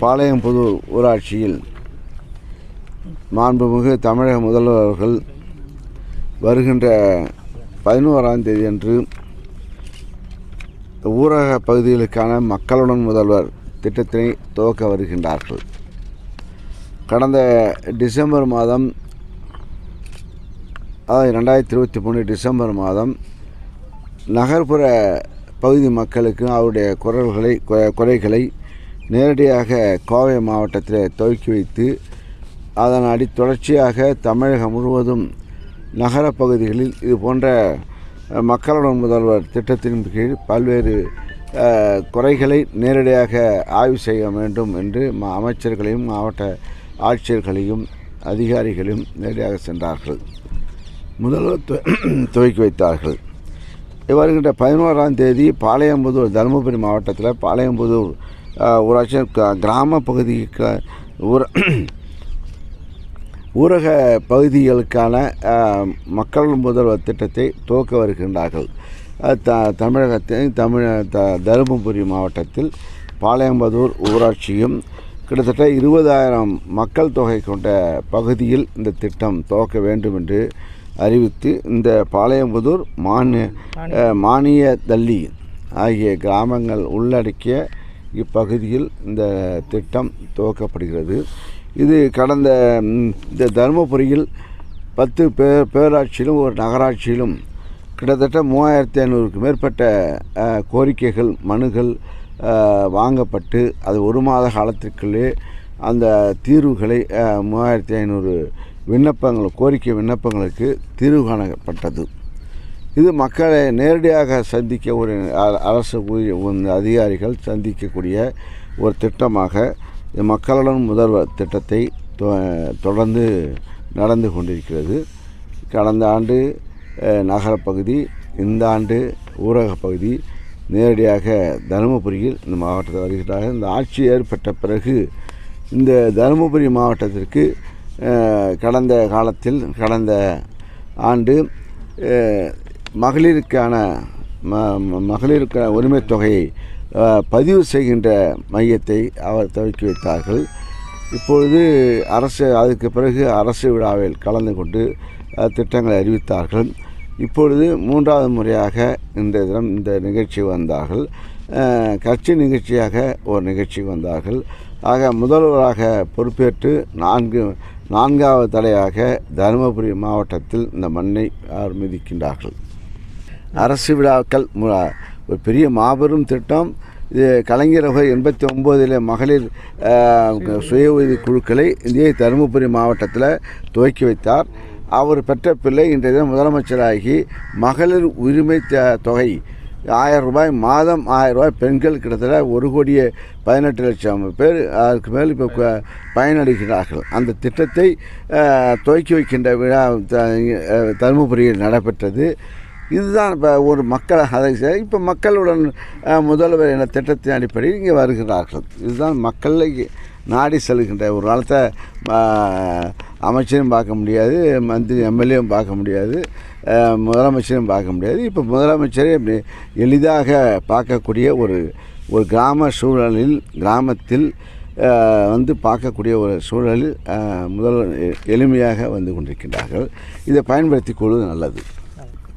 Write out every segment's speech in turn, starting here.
பாளையம்புதூர் ஊராட்சியில் மாண்புமிகு தமிழக முதல்வர் அவர்கள் வருகின்ற 11ஆம் தேதி அன்று ஊரக பகுதிகளுக்கான மக்களுடன் முதல்வர் திட்டத்தினை துவக்க வருகின்றார்கள். கடந்த டிசம்பர் மாதம், அதாவது 2023 டிசம்பர் மாதம் நகர்ப்புற பகுதி மக்களுக்கு அவருடைய குறைகளை நேரடியாக கோவை மாவட்டத்தில் துவக்கி வைத்து அதன் தொடர்ச்சியாக தமிழகம் முழுவதும் நகர பகுதிகளில் இது போன்ற மக்களுடன் முதல்வர் திட்டத்தின் கீழ் பல்வேறு குறைகளை நேரடியாக ஆய்வு செய்ய வேண்டும் என்று அமைச்சர்களையும் மாவட்ட ஆட்சியர்களையும் அதிகாரிகளையும் நேரடியாக சென்றார்கள். முதல்வர் துவக்கி வைத்தார்கள். வருகின்ற 11ஆம் தேதி பாளையம்புதூர், தருமபுரி மாவட்டத்தில் பாளையம்புதூர் ஊராட்சி கிராம பகுதிக்கு ஊரக பகுதிகளுக்கான மக்கள் முதல்வர் திட்டத்தை துவக்க வருகின்றார்கள். தமிழகத்தின் தருமபுரி மாவட்டத்தில் பாளையம்புதூர் ஊராட்சியும் கிட்டத்தட்ட 20,000 மக்கள் தொகை கொண்ட பகுதியில் இந்த திட்டம் துவக்க வேண்டும் என்று அறிவித்து இந்த பாளையம்புதூர் மானியதள்ளி ஆகிய கிராமங்கள் உள்ளடக்கிய இப்பகுதியில் இந்த திட்டம் துவக்கப்படுகிறது. இது கடந்த இந்த தருமபுரியில் 10 பேராட்சியிலும் ஒரு நகராட்சியிலும் கிட்டத்தட்ட 3,500க்கு மேற்பட்ட கோரிக்கைகள், மனுகள் வாங்கப்பட்டு அது 1 மாத காலத்திற்குள்ளே அந்த தீர்வுகளை 3,500 விண்ணப்பங்கள், கோரிக்கை விண்ணப்பங்களுக்கு தீர்வு காணப்பட்டது. இது மக்களை நேரடியாக சந்திக்க ஒரு அரசு அதிகாரிகள் சந்திக்கக்கூடிய ஒரு திட்டமாக மக்களுடன் முதல்வர் திட்டத்தை தொடர்ந்து நடந்து கொண்டிருக்கிறது. கடந்த ஆண்டு நகரப்பகுதி, இந்த ஆண்டு ஊரக பகுதி நேரடியாக தருமபுரியில் இந்த மாவட்டத்தில் வருகிறார்கள். இந்த ஆட்சி ஏற்பட்ட பிறகு இந்த தருமபுரி மாவட்டத்திற்கு கடந்த ஆண்டு மகளிருக்கான உரிமை தொகையை பதிவு செய்கின்ற மையத்தை அவர் துவக்கி வைத்தார்கள். இப்பொழுது அதுக்கு பிறகு அரசு விழாவில் கலந்து கொண்டு திட்டங்களை அறிவித்தார்கள். இப்பொழுது 3வது முறையாக இந்த தினம் இந்த நிகழ்ச்சி வந்தார்கள். கட்சி நிகழ்ச்சியாக ஒரு நிகழ்ச்சி வந்தார்கள். ஆக முதல்வராக பொறுப்பேற்று 4வது தடையாக தருமபுரி மாவட்டத்தில் இந்த மண்ணை மிதிக்கின்றார்கள். அரசு விழாக்கள் ஒரு பெரிய மாபெரும் திட்டம். இது கலைஞர் 89 மகளிர் சுய உதவி குழுக்களை இதே தருமபுரி மாவட்டத்தில் துவக்கி வைத்தார். அவர் பெற்ற பிள்ளை இன்றைய தினம் முதலமைச்சராகி மகளிர் உரிமை தொகை 1000 ரூபாய், மாதம் 1000 ரூபாய், பெண்கள் கிட்டத்தட்ட 1,18,00,000 பேர் அதுக்கு மேல் இப்போ பயனடைகிறார்கள். அந்த திட்டத்தை துவக்கி வைக்கின்ற விழா தருமபுரியில் நடைபெற்றது. இதுதான் இப்போ ஒரு இப்போ மக்களுடன் முதல்வர் என்ற திட்டத்தின் அடிப்படையில் இங்கே வருகிறார்கள். இதுதான் மக்களை நாடி செல்கின்ற ஒரு காலத்தை அமைச்சரும் பார்க்க முடியாது, மந்திரி எம்எல்ஏவும் பார்க்க முடியாது, முதலமைச்சரும் பார்க்க முடியாது. இப்போ முதலமைச்சரே எளிதாக பார்க்கக்கூடிய ஒரு கிராமத்தில் பார்க்கக்கூடிய ஒரு சூழலில் முதல்வர் எளிமையாக வந்து கொண்டிருக்கின்றார்கள். இதை பயன்படுத்தி கொள்வது நல்லது.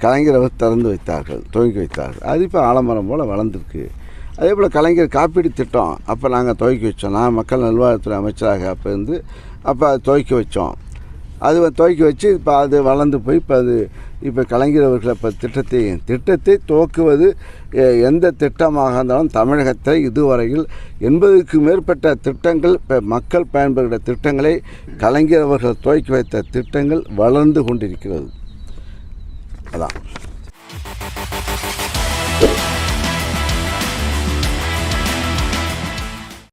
கலைஞர் துவக்கி வைத்தார்கள். அது இப்போ ஆலமரம் போல் வளர்ந்துருக்கு. அதே போல் கலைஞர் காப்பீடு திட்டம் அப்போ நாங்கள் துவக்கி வச்சோம். நான் மக்கள் நல்வாழ்வுத்துறை அமைச்சராக அப்போ அது துவக்கி வச்சோம். அது துவக்கி வச்சு இப்போ அது வளர்ந்து போய் இப்போ கலைஞர் அவர்கள் இப்போ திட்டத்தை துவக்குவது எந்த திட்டமாக இருந்தாலும் தமிழகத்தை இதுவரையில் 80க்கும் மேற்பட்ட திட்டங்கள், இப்போ மக்கள் பயன்படுகிற திட்டங்களை கலைஞர் அவர்கள் துவக்கி வைத்த திட்டங்கள் வளர்ந்து கொண்டிருக்கிறது. அதான்.